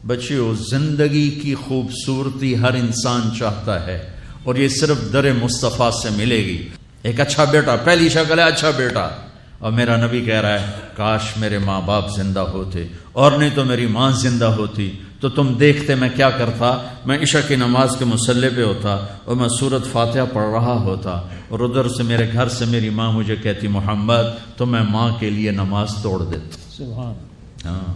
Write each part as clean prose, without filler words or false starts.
بچیوں زندگی کی خوبصورتی ہر انسان چاہتا ہے، اور یہ صرف در مصطفیٰ سے ملے گی۔ ایک اچھا بیٹا، پہلی شکل ہے اچھا بیٹا، اور میرا نبی کہہ رہا ہے کاش میرے ماں باپ زندہ ہوتے، اور نہیں تو میری ماں زندہ ہوتی تو تم دیکھتے میں کیا کرتا۔ میں عشاء کی نماز کے مصلی پہ ہوتا اور میں سورۃ فاتحہ پڑھ رہا ہوتا، اور ادھر سے میرے گھر سے میری ماں مجھے کہتی محمد، تو میں ماں کے لیے نماز توڑ دیتا۔ سبحان، ہاں،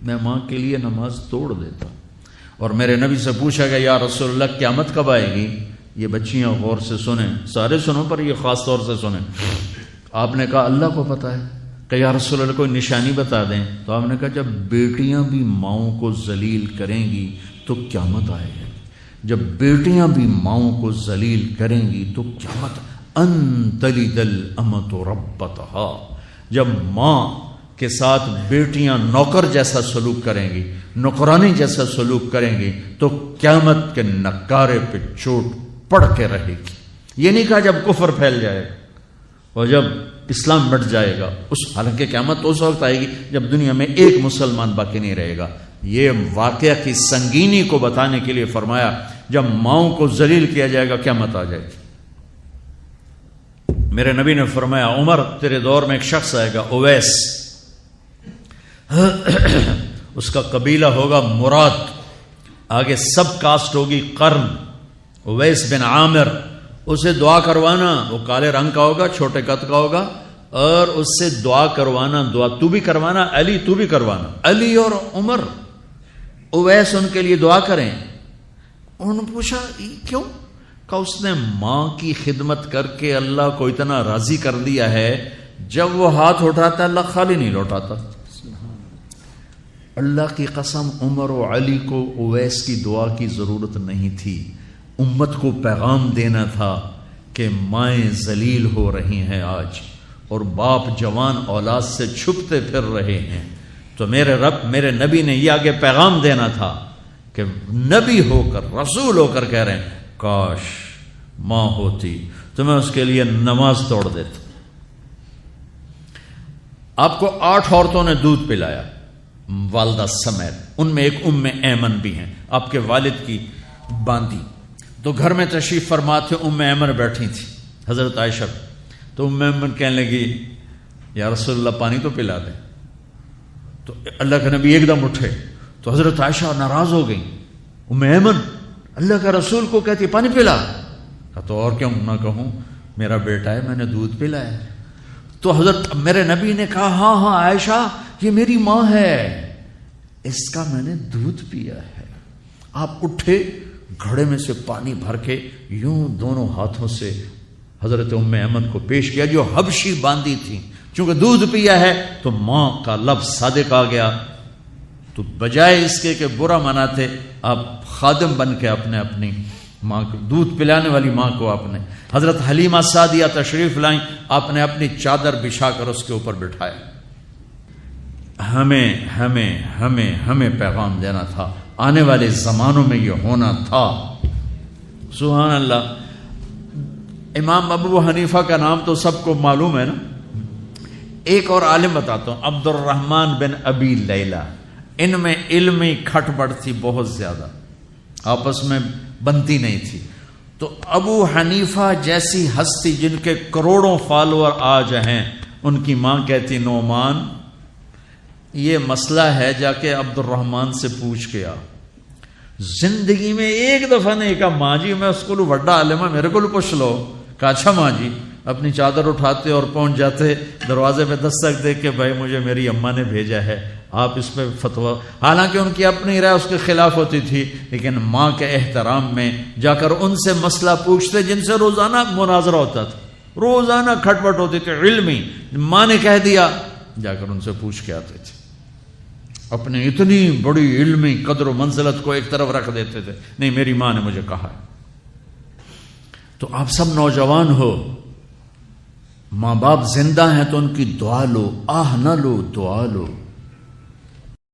میں ماں کے لیے نماز توڑ دیتا۔ اور میرے نبی سے پوچھا گیا یا رسول اللہ قیامت کب آئے گی؟ یہ بچیاں غور سے سنیں، سارے سنو پر یہ خاص طور سے سنیں۔ آپ نے کہا اللہ کو پتہ ہے، کہ یا رسول اللہ کوئی نشانی بتا دیں۔ تو آپ نے کہا جب بیٹیاں بھی ماؤں کو ذلیل کریں گی تو قیامت آئے گی، جب بیٹیاں بھی ماؤں کو ذلیل کریں گی تو قیامت۔ ان تلد الامۃ ربتہا، جب ماں کے ساتھ بیٹیاں نوکر جیسا سلوک کریں گی، نوکرانی جیسا سلوک کریں گی تو قیامت کے نکارے پہ چوٹ پڑ کے رہے گی۔ یہ نہیں کہا جب کفر پھیل جائے گا اور جب اسلام مٹ جائے گا، حالانکہ قیامت اس وقت آئے گی جب دنیا میں ایک مسلمان باقی نہیں رہے گا۔ یہ واقعہ کی سنگینی کو بتانے کے لیے فرمایا جب ماؤں کو ذلیل کیا جائے گا قیامت آ جائے گی۔ میرے نبی نے فرمایا عمر تیرے دور میں ایک شخص آئے گا اویس، اس کا قبیلہ ہوگا مراد، آگے سب کاسٹ ہوگی قرن، اویس بن عامر۔ اسے دعا کروانا، وہ کالے رنگ کا ہوگا، چھوٹے قد کا ہوگا، اور اس سے دعا کروانا، دعا تو بھی کروانا، علی تو بھی کروانا، علی اور عمر اویس ان کے لیے دعا کریں۔ انہوں نے پوچھا کیوں؟ کہ اس نے ماں کی خدمت کر کے اللہ کو اتنا راضی کر دیا ہے، جب وہ ہاتھ اٹھاتا اللہ خالی نہیں لوٹاتا۔ اللہ کی قسم عمر و علی کو اویس کی دعا کی ضرورت نہیں تھی، امت کو پیغام دینا تھا کہ مائیں ذلیل ہو رہی ہیں آج، اور باپ جوان اولاد سے چھپتے پھر رہے ہیں۔ تو میرے رب، میرے نبی نے یہ آگے پیغام دینا تھا کہ نبی ہو کر، رسول ہو کر کہہ رہے ہیں کاش ماں ہوتی تو میں اس کے لیے نماز توڑ دیتا۔ آپ کو 8 عورتوں نے دودھ پلایا والدہ سمیت، ان میں ایک ام ایمن بھی ہیں، آپ کے والد کی باندی۔ تو گھر میں تشریف فرما تھے، ام ایمن بیٹھی تھی حضرت عائشہ، تو ام ایمن کہنے لگی یا رسول اللہ پانی تو پلا دیں۔ تو اللہ کے نبی ایک دم اٹھے، تو حضرت عائشہ ناراض ہو گئی، ام ایمن اللہ کا رسول کو کہتی پانی پلا، تو اور کیوں نہ کہوں، میرا بیٹا ہے، میں نے دودھ پلایا ہے۔ تو حضرت میرے نبی نے کہا ہاں ہاں عائشہ یہ میری ماں ہے، اس کا میں نے دودھ پیا ہے۔ آپ اٹھے، گھڑے میں سے پانی بھر کے یوں دونوں ہاتھوں سے حضرت ام ایمن کو پیش کیا، جو حبشی باندی تھی، چونکہ دودھ پیا ہے تو ماں کا لفظ صادق آ گیا۔ تو بجائے اس کے کہ برا مناتے، آپ خادم بن کے اپنی ماں کو، دودھ پلانے والی ماں کو آپ نے، حضرت حلیمہ سعدیہ تشریف لائیں، آپ نے اپنی چادر بچھا کر اس کے اوپر بٹھایا۔ ہمیں پیغام دینا تھا، آنے والے زمانوں میں یہ ہونا تھا۔ سبحان اللہ۔ امام ابو حنیفہ کا نام تو سب کو معلوم ہے نا۔ ایک اور عالم بتاتا ہوں، عبد الرحمن بن ابی لیلہ، ان میں علمی کھٹ بڑھ تھی بہت زیادہ، آپس میں بنتی نہیں تھی۔ تو ابو حنیفہ جیسی ہستی جن کے کروڑوں فالوور آج ہیں، ان کی ماں کہتی نعمان یہ مسئلہ ہے، جا کے عبد الرحمن سے پوچھ کے آ۔ زندگی میں ایک دفعہ نہیں کہا ماں جی میں اس کو بڑا عالم ہے میرے کو پوچھ لو، کہا اچھا ماں جی۔ اپنی چادر اٹھاتے اور پہنچ جاتے، دروازے پہ دستک دے کے بھائی مجھے میری اماں نے بھیجا ہے، آپ اس پہ فتویٰ، حالانکہ ان کی اپنی رائے اس کے خلاف ہوتی تھی، لیکن ماں کے احترام میں جا کر ان سے مسئلہ پوچھتے جن سے روزانہ مناظرہ ہوتا تھا، روزانہ کھٹ پٹ ہوتی تھی علمی، ماں نے کہہ دیا جا کر ان سے پوچھ کے آتے تھے، اپنی اتنی بڑی علمی قدر و منزلت کو ایک طرف رکھ دیتے تھے، نہیں میری ماں نے مجھے کہا ہے۔ تو آپ سب نوجوان ہو، ماں باپ زندہ ہیں تو ان کی دعا لو، آہ نہ لو، دعا لو۔